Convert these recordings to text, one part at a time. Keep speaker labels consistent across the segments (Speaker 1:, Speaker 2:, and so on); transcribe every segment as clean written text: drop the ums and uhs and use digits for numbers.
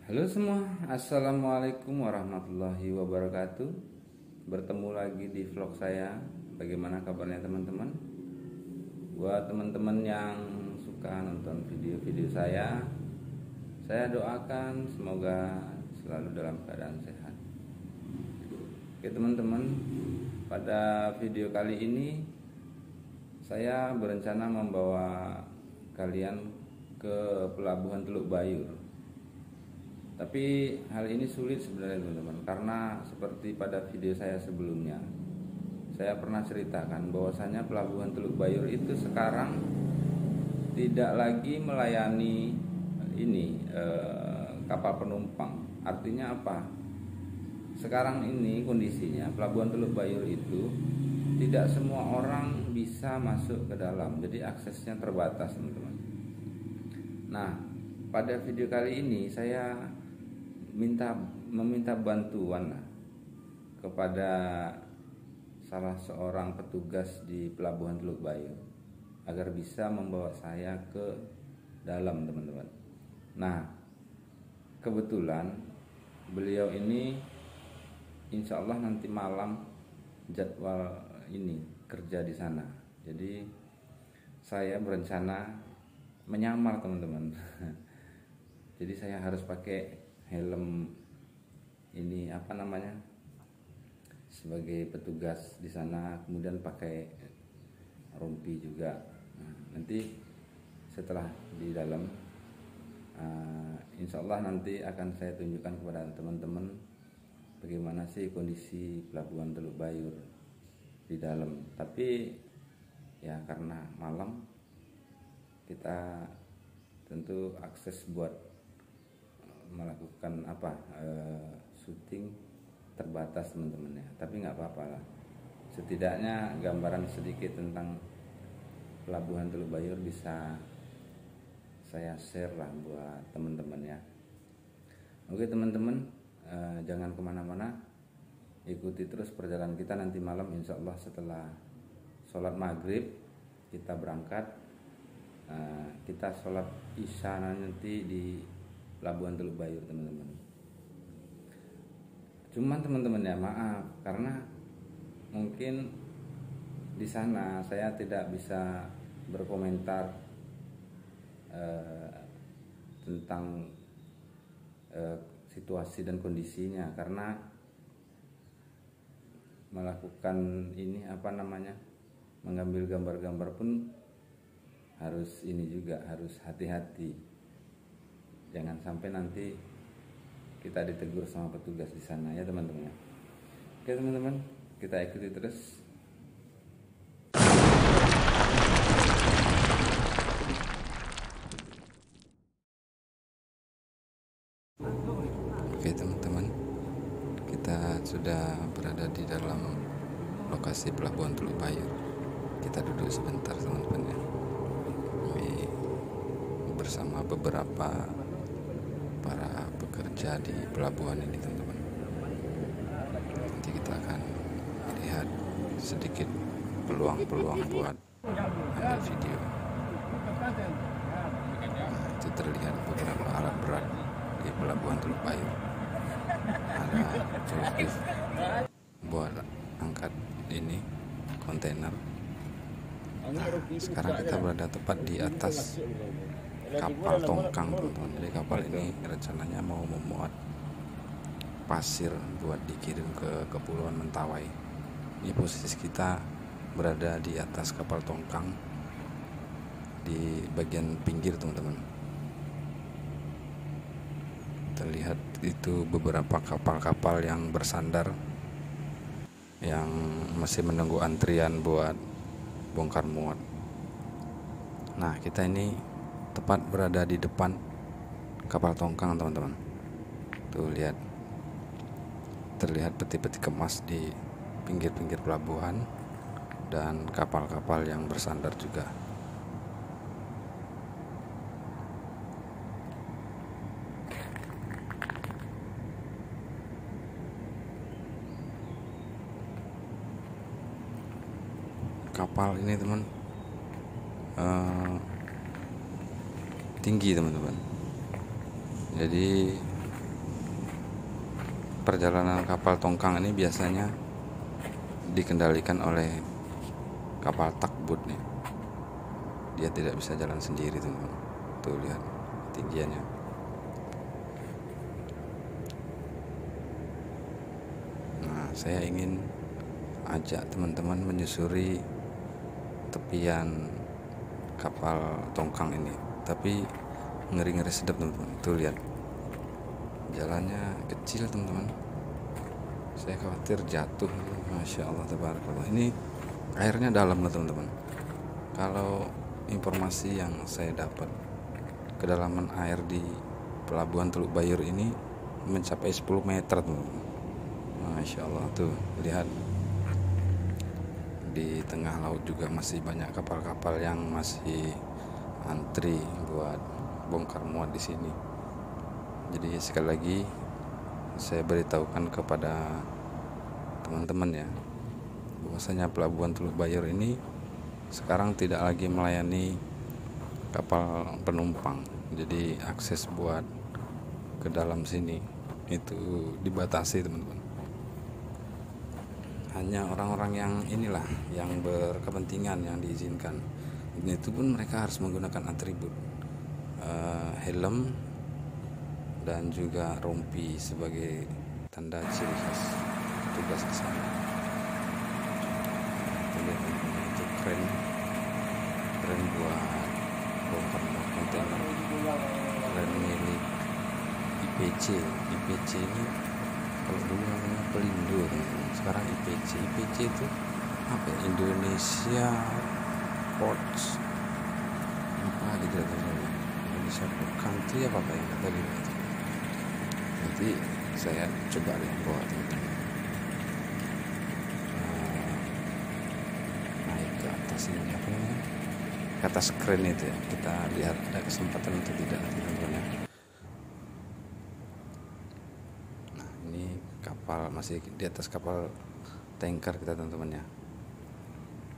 Speaker 1: Halo semua, assalamualaikum warahmatullahi wabarakatuh. Bertemu lagi di vlog saya. Bagaimana kabarnya teman-teman? Buat teman-teman yang suka nonton video-video saya doakan semoga selalu dalam keadaan sehat. Oke teman-teman, pada video kali ini saya berencana membawa kalian ke Pelabuhan Teluk Bayur. Tapi hal ini sulit sebenarnya teman-teman, karena seperti pada video saya sebelumnya, saya pernah ceritakan bahwasanya Pelabuhan Teluk Bayur itu sekarang tidak lagi melayani kapal penumpang. Artinya apa? Sekarang ini kondisinya Pelabuhan Teluk Bayur itu tidak semua orang bisa masuk ke dalam, jadi aksesnya terbatas teman-teman. Nah, pada video kali ini saya meminta bantuan kepada salah seorang petugas di Pelabuhan Teluk Bayur agar bisa membawa saya ke dalam teman-teman. Nah, kebetulan beliau ini insya Allah nanti malam jadwal ini kerja di sana. Jadi saya berencana menyamar teman-teman. Jadi saya harus pakai helm ini sebagai petugas di sana, kemudian pakai rompi juga. Nah, nanti setelah di dalam insya Allah nanti akan saya tunjukkan kepada teman-teman bagaimana sih kondisi Pelabuhan Teluk Bayur di dalam. Tapi ya karena malam kita tentu akses buat melakukan syuting terbatas teman-teman ya, tapi nggak apa-apa lah, setidaknya gambaran sedikit tentang Pelabuhan Teluk Bayur bisa saya share lah buat teman-teman ya. Oke teman-teman, jangan kemana-mana, ikuti terus perjalanan kita. Nanti malam insya Allah setelah sholat maghrib kita berangkat, kita sholat isya nanti di Pelabuhan Teluk Bayur teman-teman. Cuman teman-teman ya, maaf karena mungkin di sana saya tidak bisa berkomentar tentang situasi dan kondisinya, karena melakukan mengambil gambar-gambar pun harus harus hati-hati. Jangan sampai nanti kita ditegur sama petugas di sana ya teman-teman. Oke teman-teman, kita ikuti terus. Oke teman-teman, kita sudah berada di dalam lokasi Pelabuhan Teluk Bayur. Kita duduk sebentar teman-teman ya. Ini bersama beberapa para pekerja di pelabuhan ini teman-teman. Nanti kita akan lihat sedikit peluang-peluang buat ambil video. Nah, itu terlihat beberapa alat berat di Pelabuhan Teluk Bayur. Ada forklift buat angkat ini kontainer. Nah, sekarang kita berada tepat di atas kapal tongkang teman-teman. Jadi kapal ini rencananya mau memuat pasir buat dikirim ke Kepulauan Mentawai. Ini posisi kita berada di atas kapal tongkang di bagian pinggir teman-teman. Terlihat itu beberapa kapal-kapal yang bersandar yang masih menunggu antrian buat bongkar muat. Nah, kita ini tepat berada di depan kapal tongkang teman-teman. Tuh lihat, terlihat peti-peti kemas di pinggir-pinggir pelabuhan dan kapal-kapal yang bersandar juga. Kapal ini teman tinggi teman-teman. Jadi perjalanan kapal tongkang ini biasanya dikendalikan oleh kapal takbut nih. Dia tidak bisa jalan sendiri teman-teman. Tuh lihat ketinggiannya. Nah, saya ingin ajak teman-teman menyusuri tepian kapal tongkang ini, tapi ngeri-ngeri sedap teman-teman. Tuh lihat jalannya kecil teman-teman, saya khawatir jatuh. Masya Allah tabarakallah, ini airnya dalam loh teman-teman. Kalau informasi yang saya dapat, kedalaman air di pelabuhan Teluk Bayur ini mencapai 10 meter teman-teman. Masya Allah, tuh lihat di tengah laut juga masih banyak kapal-kapal yang masih antri buat bongkar muat di sini. Jadi sekali lagi saya beritahukan kepada teman-teman ya, bahwasanya pelabuhan Teluk Bayur ini sekarang tidak lagi melayani kapal penumpang. Jadi akses buat ke dalam sini itu dibatasi teman-teman. Hanya orang-orang yang inilah yang berkepentingan yang diizinkan. Itu pun mereka harus menggunakan atribut helm dan juga rompi sebagai tanda ciri khas petugas di sana. Itu keren buat bongkar kontainer, keren milik IPC. IPC ini kalau dulu namanya Pelindo, sekarang IPC itu apa ya? Indonesia Ports apa gitu teman-teman, Indonesia Port Country apa ya tadi itu. Nanti saya coba deh bawa teman-teman naik ke atas ini, apa namanya, ke atas kren itu ya. Kita lihat ada kesempatan untuk tidak teman-teman ya. Nah ini kapal masih di atas kapal tanker kita teman-teman ya.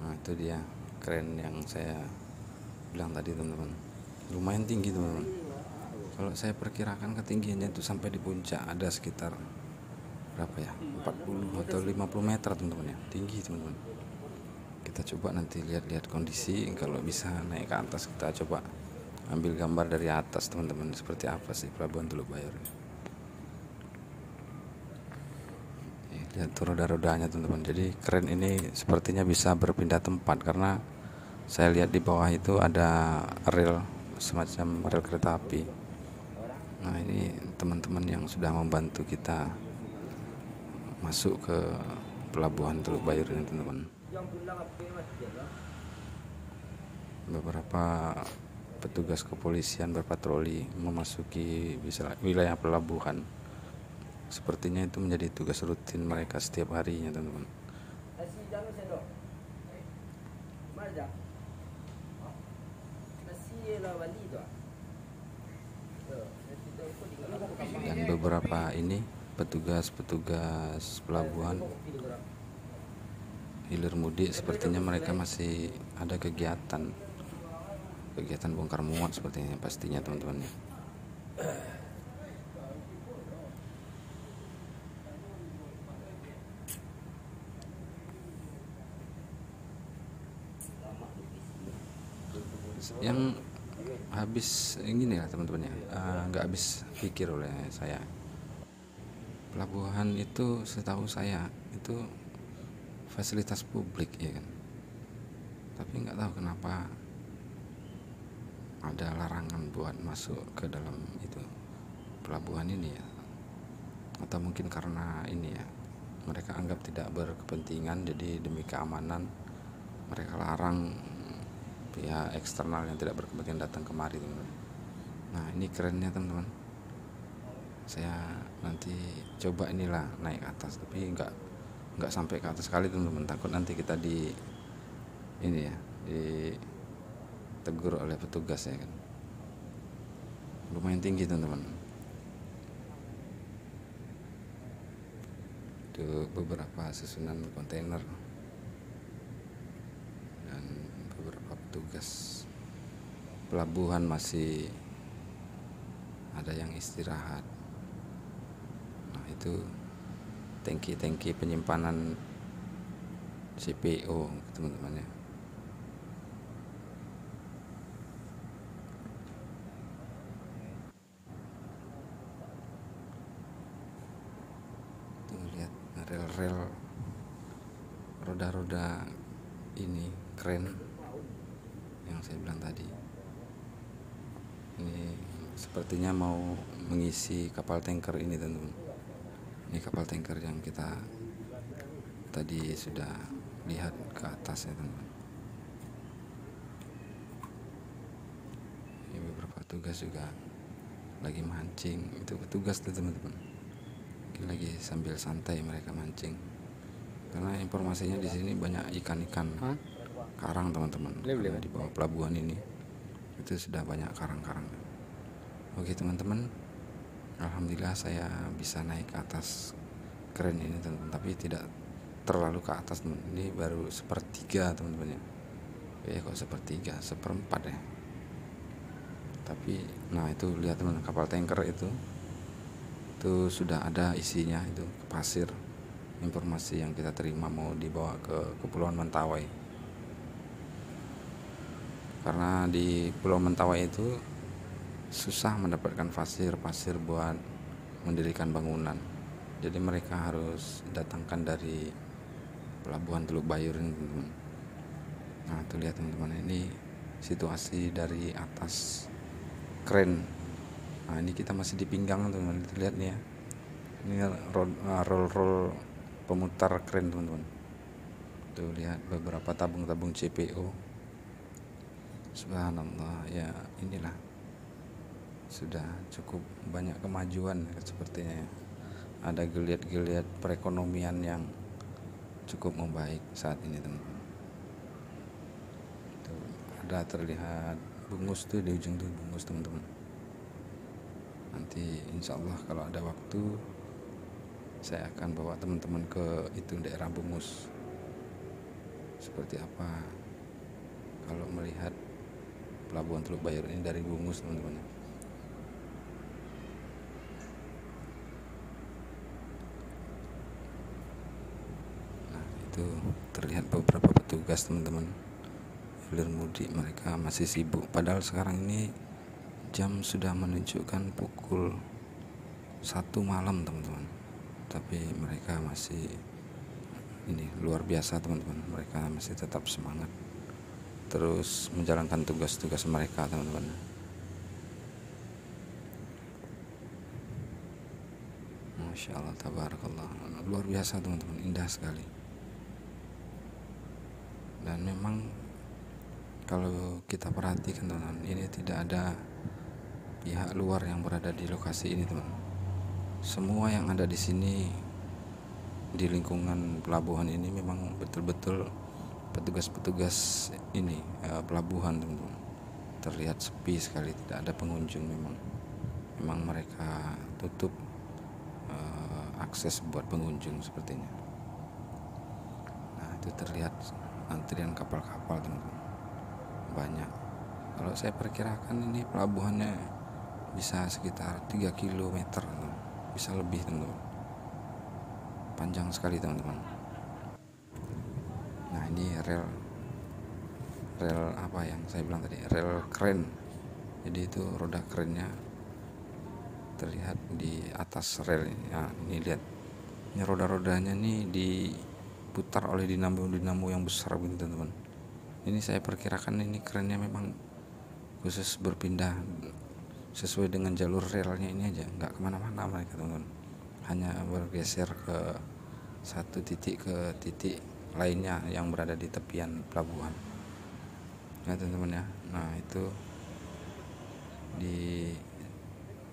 Speaker 1: Nah itu dia kren yang saya bilang tadi teman-teman, lumayan tinggi teman-teman. Kalau saya perkirakan ketinggiannya itu sampai di puncak ada sekitar berapa ya, 40 atau 50 meter teman-teman ya, tinggi teman-teman. Kita coba nanti lihat-lihat kondisi, kalau bisa naik ke atas kita coba ambil gambar dari atas teman-teman, seperti apa sih pelabuhan Teluk Bayur. Lihat tuh roda-rodanya teman-teman. Jadi keren ini sepertinya bisa berpindah tempat, karena saya lihat di bawah itu ada rel, semacam rel kereta api. Nah ini teman-teman yang sudah membantu kita masuk ke pelabuhan Teluk Bayur ini teman-teman. Beberapa petugas kepolisian berpatroli memasuki wilayah pelabuhan. Sepertinya itu menjadi tugas rutin mereka setiap harinya teman-teman. Dan beberapa ini petugas pelabuhan hilir mudik, sepertinya mereka masih ada kegiatan bongkar muat sepertinya, pastinya teman-teman. Yang habis ini ya teman-teman ya, nggak habis pikir oleh saya, pelabuhan itu setahu saya itu fasilitas publik ya kan, tapi nggak tahu kenapa ada larangan buat masuk ke dalam itu pelabuhan ini ya. Atau mungkin karena ini ya, mereka anggap tidak berkepentingan, jadi demi keamanan mereka larang pihak eksternal yang tidak berkepentingan datang kemari teman-teman. Nah ini kerennya teman-teman, saya nanti coba inilah naik ke atas, tapi nggak sampai ke atas sekali teman-teman, takut nanti kita di ini ya, ditegur oleh petugas ya kan. Lumayan tinggi teman-teman. Itu beberapa susunan kontainer dan beberapa petugas pelabuhan masih ada yang istirahat. Nah itu tangki penyimpanan CPO teman-teman ya. Tuh lihat rel-rel roda-roda ini keren yang saya bilang tadi. Ini sepertinya mau mengisi kapal tanker ini teman-teman. Ini kapal tanker yang kita tadi sudah lihat ke atas ya teman-teman. Ini beberapa petugas juga lagi mancing. Itu petugas tuh teman-teman. Mungkin lagi sambil santai mereka mancing. Karena informasinya di sini banyak ikan-ikan karang teman-teman. Di bawah pelabuhan ini itu sudah banyak karang-karang. Oke teman-teman, alhamdulillah saya bisa naik ke atas keren ini teman-teman, tapi tidak terlalu ke atas teman. Ini baru sepertiga teman-teman ya. Kok sepertiga, seperempat ya. Tapi nah itu lihat teman, kapal tanker itu sudah ada isinya, itu pasir. Informasi yang kita terima mau dibawa ke Kepulauan Mentawai. Karena di Pulau Mentawai itu susah mendapatkan pasir buat mendirikan bangunan. Jadi mereka harus datangkan dari Pelabuhan Teluk Bayur ini teman-teman. Nah itu lihat teman-teman, ini situasi dari atas kren. Nah ini kita masih di pinggang teman-teman, lihat nih ya. Ini roll pemutar kren teman-teman. Tuh lihat beberapa tabung-tabung CPO. Subhanallah ya, inilah sudah cukup banyak kemajuan sepertinya ya. Ada geliat-geliat perekonomian yang cukup membaik saat ini teman-teman. Tuh, ada terlihat bungus tuh di ujung tuh, bungus teman-teman. Nanti insya Allah kalau ada waktu saya akan bawa teman-teman ke itu daerah bungus. Seperti apa kalau melihat Pelabuhan Teluk Bayur ini dari bungus teman-teman. Nah itu terlihat beberapa petugas teman-teman hilir mudik, mereka masih sibuk. Padahal sekarang ini jam sudah menunjukkan pukul 1 malam teman-teman, tapi mereka masih ini luar biasa teman-teman. Mereka masih tetap semangat terus menjalankan tugas-tugas mereka teman-teman. Masya Allah, tabarakallah, luar biasa teman-teman, indah sekali. Dan memang kalau kita perhatikan teman-teman, ini tidak ada pihak luar yang berada di lokasi ini teman. Semua yang ada di sini di lingkungan pelabuhan ini memang betul-betul petugas-petugas ini pelabuhan teman-teman. Terlihat sepi sekali, tidak ada pengunjung. Memang mereka tutup akses buat pengunjung sepertinya. Nah itu terlihat antrian kapal-kapal teman-teman, banyak. Kalau saya perkirakan ini pelabuhannya bisa sekitar 3 km, bisa lebih teman-teman. Panjang sekali teman-teman. Nah ini rel apa yang saya bilang tadi, rel kren. Jadi itu roda kerennya terlihat di atas rel ini. Nah, ini lihat, ini roda-rodanya nih diputar oleh dinamo yang besar begitu teman-teman. Ini saya perkirakan ini kerennya memang khusus berpindah sesuai dengan jalur relnya ini aja, nggak kemana-mana mereka teman-teman. Hanya bergeser ke satu titik ke titik lainnya yang berada di tepian pelabuhan ya teman-teman ya. Nah itu di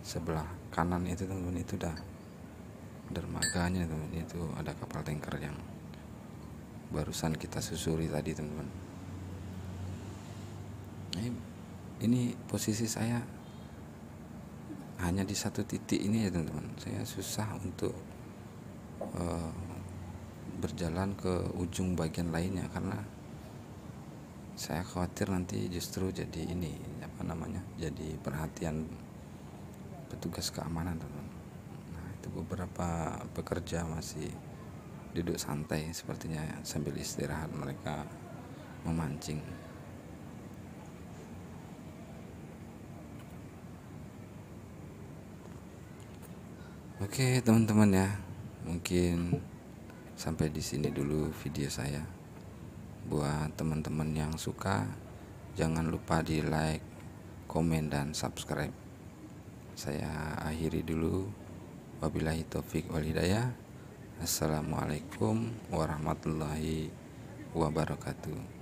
Speaker 1: sebelah kanan itu teman-teman, itu udah dermaganya teman-teman. Itu ada kapal tanker yang barusan kita susuri tadi teman-teman. Ini posisi saya hanya di satu titik ini ya teman-teman. Saya susah untuk berjalan ke ujung bagian lainnya karena saya khawatir nanti justru jadi ini jadi perhatian petugas keamanan teman-teman. Nah Itu beberapa pekerja masih duduk santai sepertinya sambil istirahat mereka memancing. Oke teman-teman ya, mungkin sampai di sini dulu video saya. Buat teman-teman yang suka, jangan lupa di like, komen, dan subscribe. Saya akhiri dulu. Wabillahi taufik wal hidayah. Assalamualaikum warahmatullahi wabarakatuh.